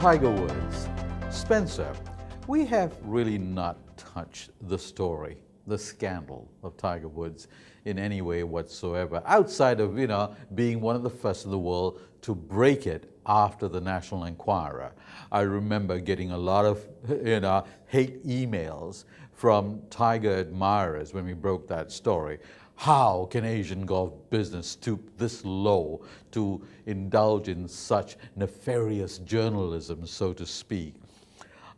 Tiger Woods. Spencer, we have really not touched the story, the scandal of Tiger Woods in any way whatsoever, outside of, being one of the first in the world to break it after the National Enquirer. I remember getting a lot of, hate emails from Tiger admirers when we broke that story. How can Asian golf business stoop this low to indulge in such nefarious journalism, so to speak?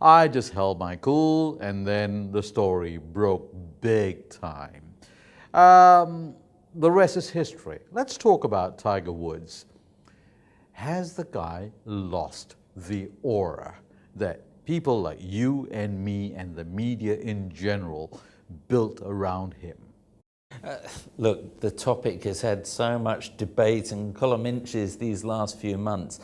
I just held my cool, and then the story broke big time. The rest is history. Let's talk about Tiger Woods. Has the guy lost the aura that people like you and me and the media in general built around him? Look, the topic has had so much debate and column inches these last few months.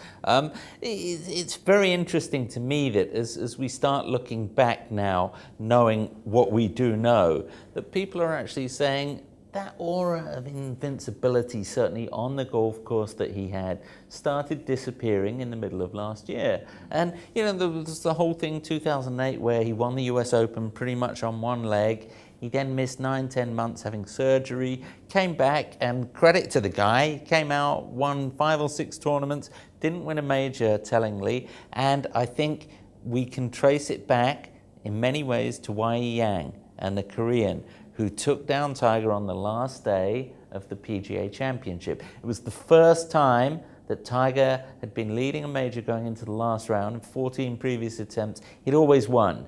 It's very interesting to me that as we start looking back now, knowing what we do know, that people are actually saying that aura of invincibility, certainly on the golf course that he had, started disappearing in the middle of last year. And, there was the whole thing 2008 where he won the US Open pretty much on one leg. He then missed 9-10 months having surgery, came back, and credit to the guy, came out, won 5 or 6 tournaments, didn't win a major tellingly, and I think we can trace it back in many ways to Wai Yang and the Korean, who took down Tiger on the last day of the PGA Championship. It was the first time that Tiger had been leading a major going into the last round. In 14 previous attempts, he'd always won.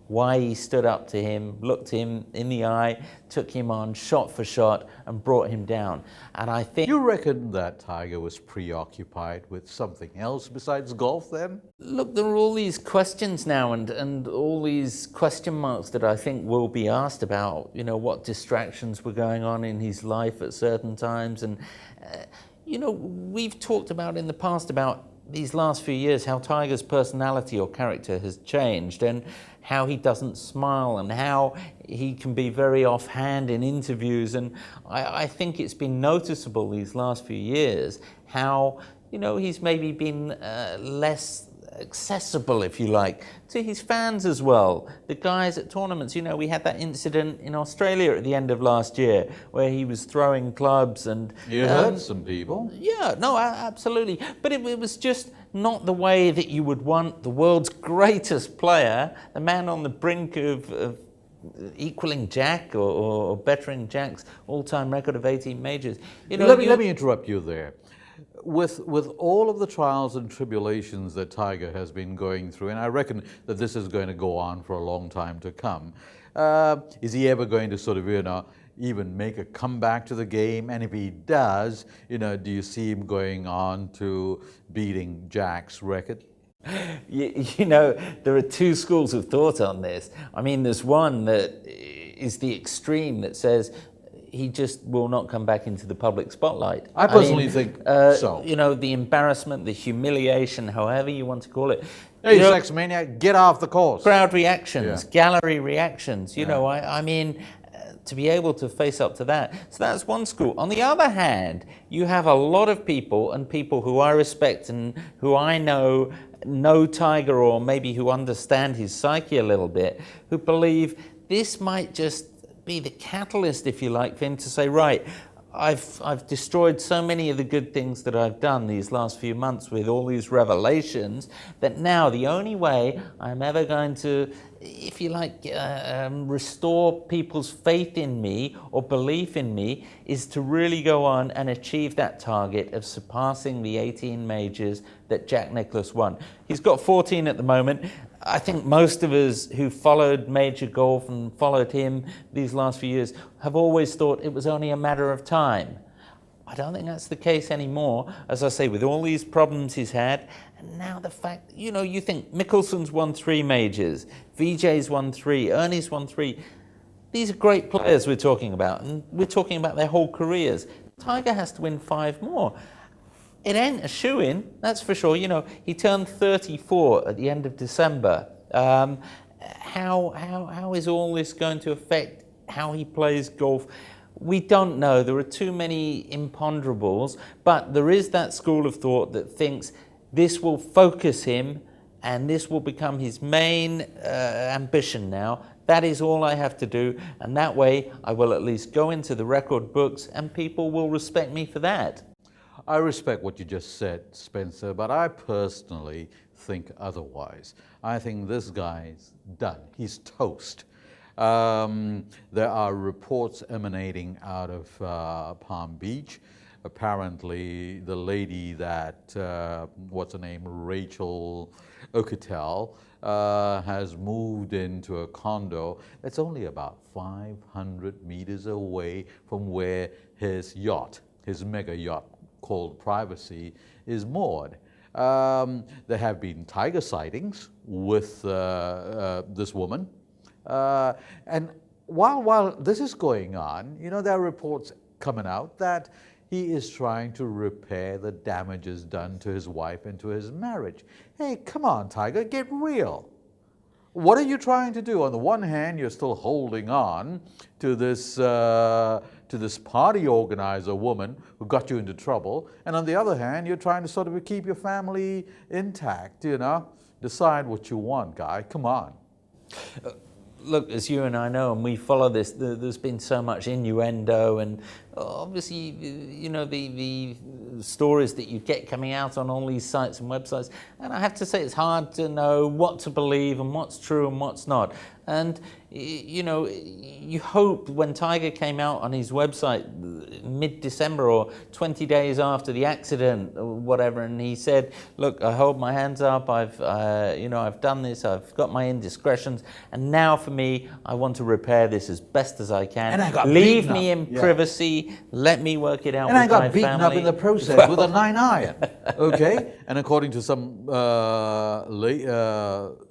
Wai stood up to him, looked him in the eye, took him on shot for shot, and brought him down. And I think... You reckon that Tiger was preoccupied with something else besides golf then? Look, there are all these questions now and all these question marks that I think will be asked about, what distractions were going on in his life at certain times. And, we've talked about in the past about these last few years how Tiger's personality or character has changed and how he doesn't smile and how he can be very offhand in interviews. And I think it's been noticeable these last few years how, he's maybe been less accessible, if you like, to his fans as well. The guys at tournaments, we had that incident in Australia at the end of last year where he was throwing clubs and... You hurt some people. Yeah, no, absolutely. But it was just not the way that you would want the world's greatest player, the man on the brink of equaling Jack or bettering Jack's all-time record of 18 majors. Let me interrupt you there. With all of the trials and tribulations that Tiger has been going through, and I reckon that this is going to go on for a long time to come, is he ever going to sort of, even make a comeback to the game? And if he does, do you see him going on to beating Jack's record? There are two schools of thought on this. I mean, there's one that is the extreme that says he just will not come back into the public spotlight. I personally think so. The embarrassment, the humiliation, however you want to call it. Hey, sex maniac, get off the course. Crowd reactions, gallery reactions. I mean, to be able to face up to that. So that's one school. On the other hand, you have a lot of people, and people who I respect and who I know Tiger, or maybe who understand his psyche a little bit, who believe this might just be the catalyst, if you like, for him to say, right, I've destroyed so many of the good things that I've done these last few months with all these revelations, that now the only way I'm ever going to, if you like, restore people's faith in me or belief in me is to really go on and achieve that target of surpassing the 18 majors that Jack Nicklaus won. He's got 14 at the moment. I think most of us who followed major golf and followed him these last few years have always thought it was only a matter of time. I don't think that's the case anymore, as I say, with all these problems he's had. And now the fact, you think Mickelson's won 3 majors, Vijay's won 3, Ernie's won 3. These are great players we're talking about, and we're talking about their whole careers. Tiger has to win 5 more. It ain't a shoo-in, that's for sure. He turned 34 at the end of December. How is all this going to affect how he plays golf? We don't know. There are too many imponderables, but there is that school of thought that thinks this will focus him, and this will become his main ambition now. That is all I have to do, and that way I will at least go into the record books and people will respect me for that. I respect what you just said, Spencer, but I personally think otherwise. I think this guy's done. He's toast. There are reports emanating out of Palm Beach. Apparently, the lady that, what's her name, Rachel Oketel, has moved into a condo that's only about 500 meters away from where his yacht, his mega yacht called Privacy, is moored. There have been tiger sightings with this woman. And while this is going on, you know, there are reports coming out that he is trying to repair the damages done to his wife and to his marriage. Hey, come on, Tiger, get real. What are you trying to do? On the one hand, you're still holding on to this party organizer woman who got you into trouble, and on the other hand, you're trying to sort of keep your family intact, you know? Decide what you want, guy. Come on. Look, as you and I know, and we follow this, there's been so much innuendo, and obviously, you know, the stories that you get coming out on all these sites and websites, and I have to say it's hard to know what to believe and what's true and what's not. And, you know, you hope when Tiger came out on his website mid-December or 20 days after the accident or whatever, and he said, look, I hold my hands up, you know, I've done this, I've got my indiscretions, and now for me, I want to repair this as best as I can. And I got Leave beaten me up. in privacy, let me work it out And with I got my beaten family. up in the process with a 9-iron, okay? And according to some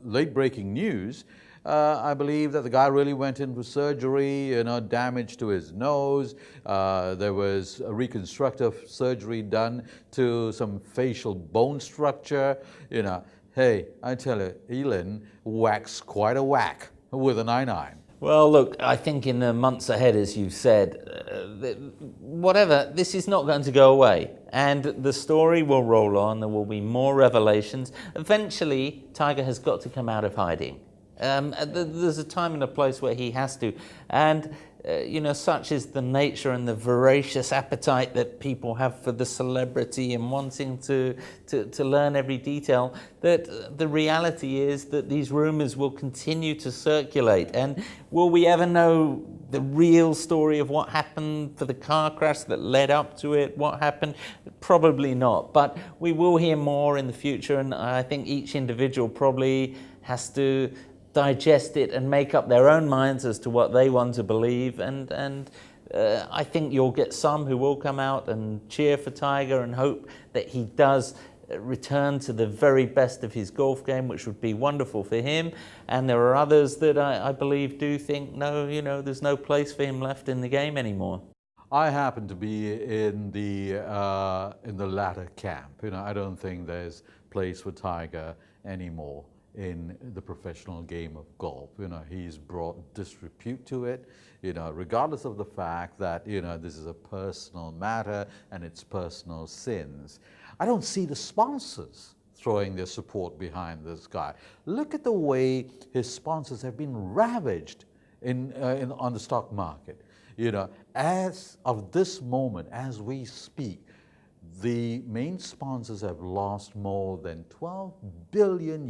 late-breaking news, I believe that the guy really went in for surgery, you know, damage to his nose. There was a reconstructive surgery done to some facial bone structure. You know, hey, I tell you, Elin whacks quite a whack with a 9-iron. Well, look, I think in the months ahead, as you've said, whatever, this is not going to go away. And the story will roll on. There will be more revelations. Eventually, Tiger has got to come out of hiding. There's a time and a place where he has to. And, you know, such is the nature and the voracious appetite that people have for the celebrity and wanting to learn every detail, that the reality is that these rumors will continue to circulate. And will we ever know the real story of what happened for the car crash that led up to it? What happened? Probably not. But we will hear more in the future. And I think each individual probably has to digest it and make up their own minds as to what they want to believe, and I think you'll get some who will come out and cheer for Tiger and hope that he does return to the very best of his golf game, which would be wonderful for him. And there are others that I believe do think, no, you know, there's no place for him left in the game anymore. I happen to be in the latter camp. You know, I don't think there's place for Tiger anymore in the professional game of golf. You know, he's brought disrepute to it, you know, regardless of the fact that, you know, this is a personal matter and it's personal sins. I don't see the sponsors throwing their support behind this guy. Look at the way his sponsors have been ravaged on the stock market. You know, as of this moment, as we speak, the main sponsors have lost more than $12 billion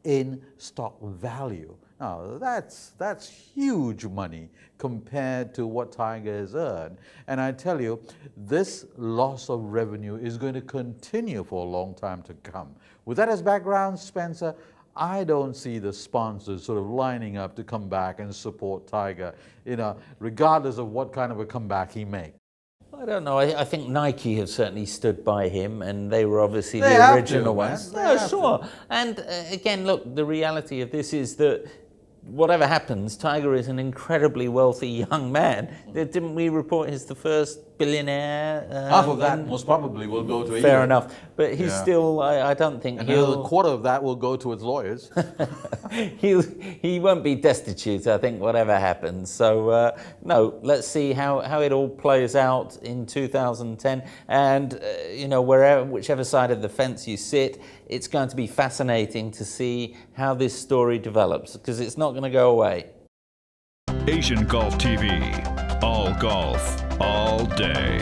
in stock value. Now, that's huge money compared to what Tiger has earned. And I tell you, this loss of revenue is going to continue for a long time to come. With that as background, Spencer, I don't see the sponsors sort of lining up to come back and support Tiger, you know, regardless of what kind of a comeback he makes. I don't know. I think Nike have certainly stood by him, and they were obviously the original ones. No, sure. And again, look, the reality of this is that whatever happens, Tiger is an incredibly wealthy young man. Didn't we report he's the first billionaire. Half of that most probably will go to Fair Elon. enough. But he's Yeah. still, I don't think And another he'll, quarter of that will go to its lawyers. he won't be destitute, I think, whatever happens. So, no, let's see how it all plays out in 2010. And, you know, whichever side of the fence you sit, it's going to be fascinating to see how this story develops, because it's not going to go away. Asian Golf TV. All golf, all day.